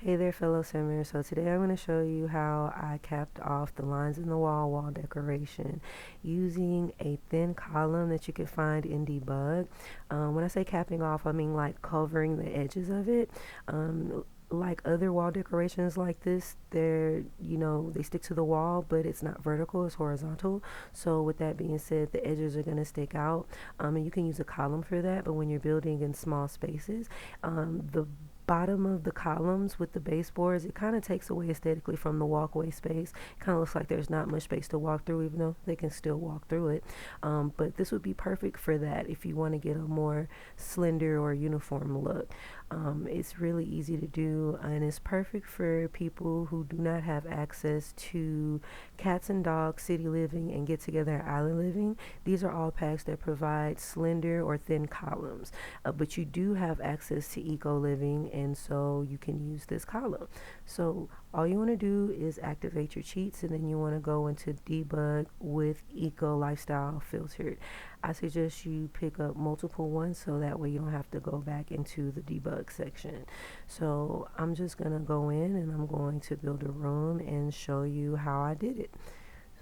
Hey there, fellow simmers. So today I'm going to show you how I capped off the lines in the wall decoration using a thin column that you can find in debug. When I say capping off, I mean like covering the edges of it. Like other wall decorations like this, they stick to the wall, but it's not vertical, it's horizontal. So with that being said, the edges are going to stick out. And you can use a column for that, but when you're building in small spaces, the bottom of the columns with the baseboards, it kind of takes away aesthetically from the walkway space. Kind of looks like there's not much space to walk through, even though they can still walk through it. But this would be perfect for that if you want to get a more slender or uniform look. It's really easy to do, and it's perfect for people who do not have access to cats and dogs, city living, and get together island living. These are all packs that provide slender or thin columns, but you do have access to eco living, and so you can use this column. So all you want to do is activate your cheats, and then you want to go into debug with eco lifestyle filtered. I suggest you pick up multiple ones so that way you don't have to go back into the debug section. So I'm just going to go in and I'm going to build a room and show you how I did it.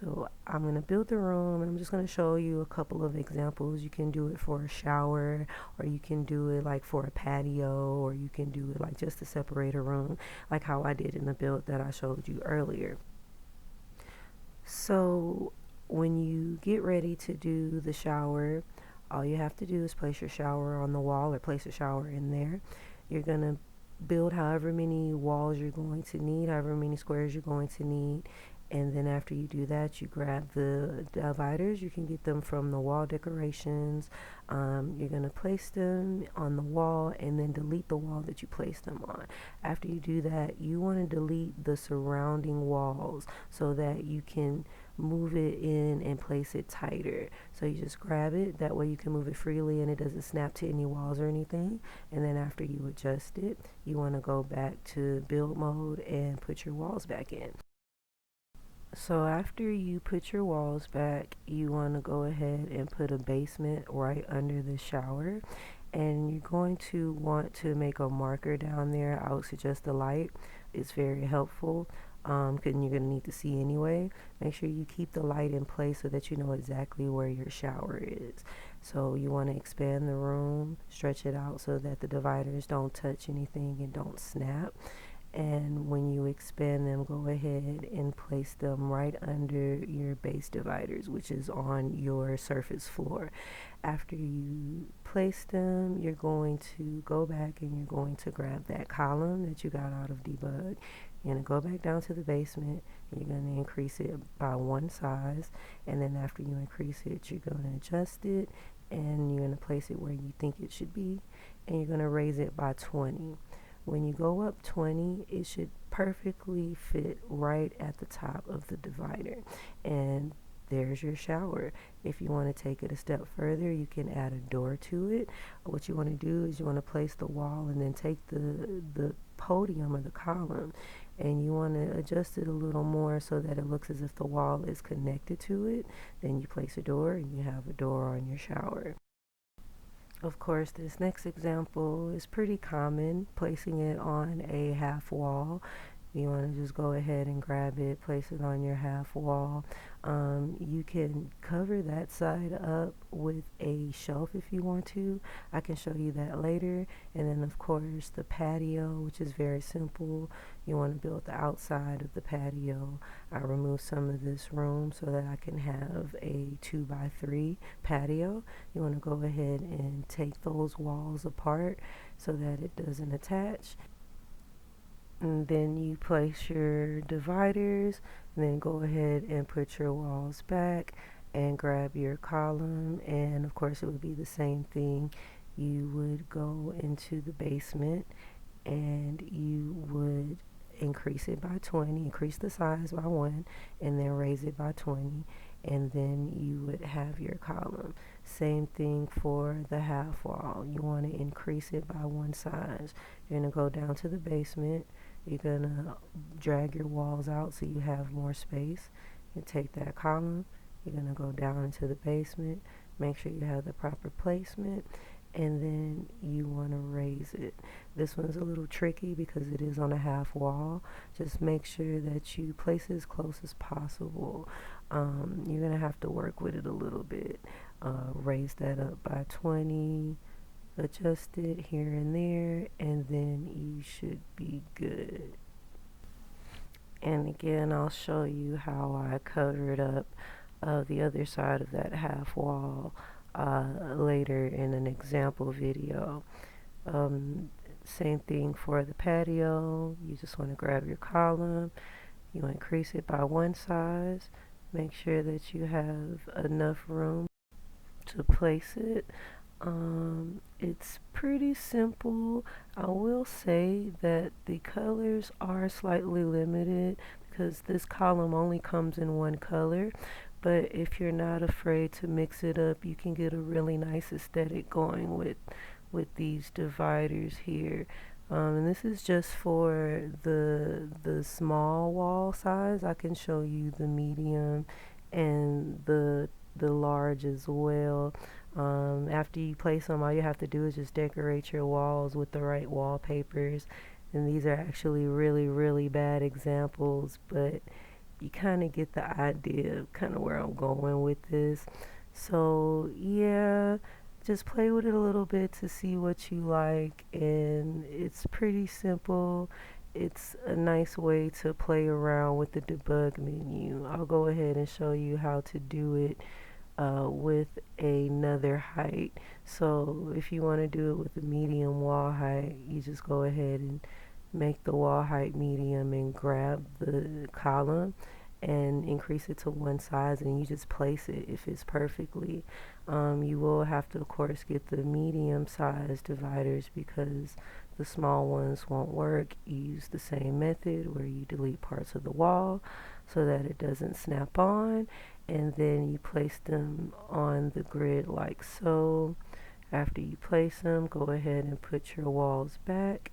So I'm going to build the room, and I'm just going to show you a couple of examples. You can do it for a shower, or you can do it like for a patio, or you can do it like just to separate a room, like how I did in the build that I showed you earlier. So when you get ready to do the shower, all you have to do is place your shower on the wall or place a shower in there. You're going to build however many walls you're going to need, however many squares you're going to need. And then after you do that, you grab the dividers. You can get them from the wall decorations. You're going to place them on the wall and then delete the wall that you placed them on. After you do that, you want to delete the surrounding walls so that you can move it in and place it tighter. So you just grab it, that way you can move it freely and it doesn't snap to any walls or anything. And then after you adjust it, you want to go back to build mode and put your walls back in. So after you put your walls back, you want to go ahead and put a basement right under the shower, and you're going to want to make a marker down there. I would suggest the light. It's very helpful because you're going to need to see anyway. Make sure you keep the light in place so that you know exactly where your shower is. So you want to expand the room, stretch it out so that the dividers don't touch anything and don't snap. And when you expand them, go ahead and place them right under your base dividers, which is on your surface floor. After you place them, you're going to go back and you're going to grab that column that you got out of debug. You're going to go back down to the basement and you're going to increase it by one size. And then after you increase it, you're going to adjust it and you're going to place it where you think it should be. And you're going to raise it by 20. When you go up 20, it should perfectly fit right at the top of the divider. And there's your shower. If you want to take it a step further, you can add a door to it. What you want to do is you want to place the wall and then take the podium or the column and you want to adjust it a little more so that it looks as if the wall is connected to it. Then you place a door and you have a door on your shower. Of course, this next example is pretty common, placing it on a half wall. You want to just go ahead and grab it, place it on your half wall. You can cover that side up with a shelf if you want to. I can show you that later. And then of course the patio, which is very simple. You want to build the outside of the patio. I removed some of this room so that I can have a 2x3 patio. You want to go ahead and take those walls apart so that it doesn't attach. And then you place your dividers, and then go ahead and put your walls back and grab your column, and of course it would be the same thing. You would go into the basement and you would increase it by 20, increase the size by 1, and then raise it by 20, and then you would have your column. Same thing for the half wall. You want to increase it by one size. You're going to go down to the basement. You're going to drag your walls out so you have more space. You take that column. You're going to go down into the basement. Make sure you have the proper placement. and then you want to raise it. This one's a little tricky because it is on a half wall. Just make sure that you place it as close as possible. You're going to have to work with it a little bit. Raise that up by 20, adjust it here and there, and then you should be good. And again, I'll show you how I covered up the other side of that half wall later in an example video. Um, Same thing for the patio. You just want to grab your column, you increase it by one size, make sure that you have enough room to place it. It's pretty simple. I will say that the colors are slightly limited because this column only comes in one color. But if you're not afraid to mix it up, you can get a really nice aesthetic going with these dividers here. And this is just for the small wall size. I can show you the medium and the large as well. After you place them, all you have to do is just decorate your walls with the right wallpapers. And these are actually really, really bad examples, but you kind of get the idea of kind of where I'm going with this. So yeah, just play with it a little bit to see what you like, and it's pretty simple. It's a nice way to play around with the debug menu. I'll go ahead and show you how to do it with another height. So if you want to do it with a medium wall height, you just go ahead and make the wall height medium and grab the column and increase it to one size, and you just place it. If it's perfectly, you will have to of course get the medium size dividers because the small ones won't work. You use the same method where you delete parts of the wall so that it doesn't snap on, and then you place them on the grid like so. After you place them, go ahead and put your walls back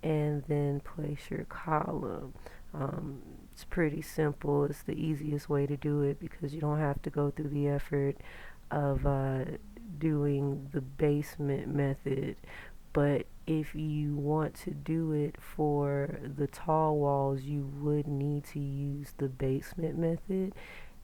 and then place your column. It's pretty simple. It's the easiest way to do it because you don't have to go through the effort of doing the basement method. But if you want to do it for the tall walls, you would need to use the basement method,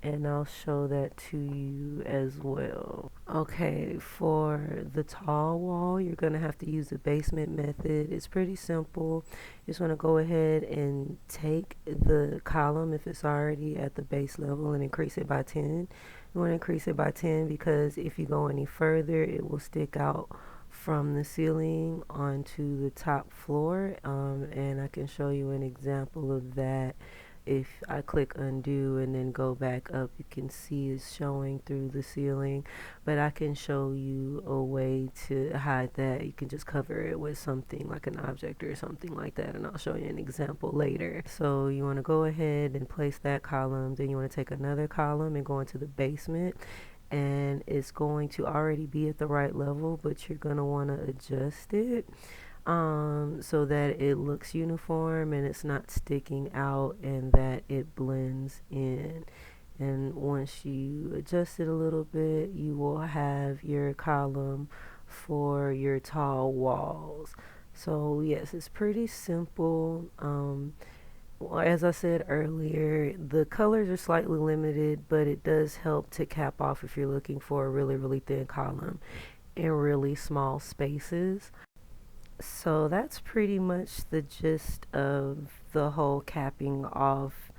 and I'll show that to you as well. Okay, for the tall wall, you're going to have to use the basement method. It's pretty simple. You just want to go ahead and take the column if it's already at the base level and increase it by 10. You want to increase it by 10 because if you go any further, it will stick out from the ceiling onto the top floor, and I can show you an example of that. If I click undo and then go back up, you can see it's showing through the ceiling, but I can show you a way to hide that. You can just cover it with something like an object or something like that, and I'll show you an example later. So you want to go ahead and place that column, then you want to take another column and go into the basement, and it's going to already be at the right level, but you're going to want to adjust it so that it looks uniform and it's not sticking out and that it blends in. And once you adjust it a little bit, you will have your column for your tall walls. So yes, it's pretty simple. As I said earlier, the colors are slightly limited, but it does help to cap off if you're looking for a really, really thin column in really small spaces. So that's pretty much the gist of the whole capping off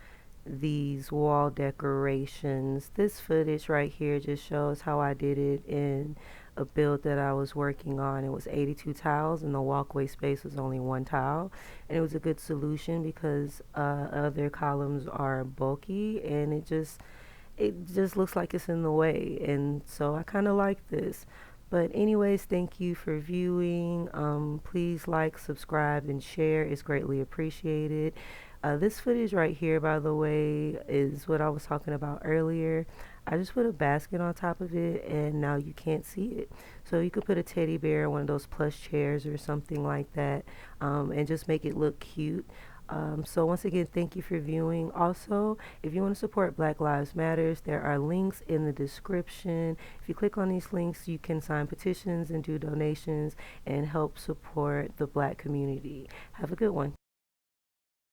these wall decorations. This footage right here just shows how I did it in a build that I was working on. It was 82 tiles and the walkway space was only one tile, and it was a good solution because other columns are bulky and it just looks like it's in the way, and so I kind of like this. But anyways, thank you for viewing. Please like, subscribe, and share. It's greatly appreciated. This footage right here, by the way, is what I was talking about earlier. I just put a basket on top of it and now you can't see it. So you could put a teddy bear, one of those plush chairs or something like that, and just make it look cute. So once again, thank you for viewing. Also, if you want to support Black Lives Matters, there are links in the description. If you click on these links, you can sign petitions and do donations and help support the Black community. Have a good one.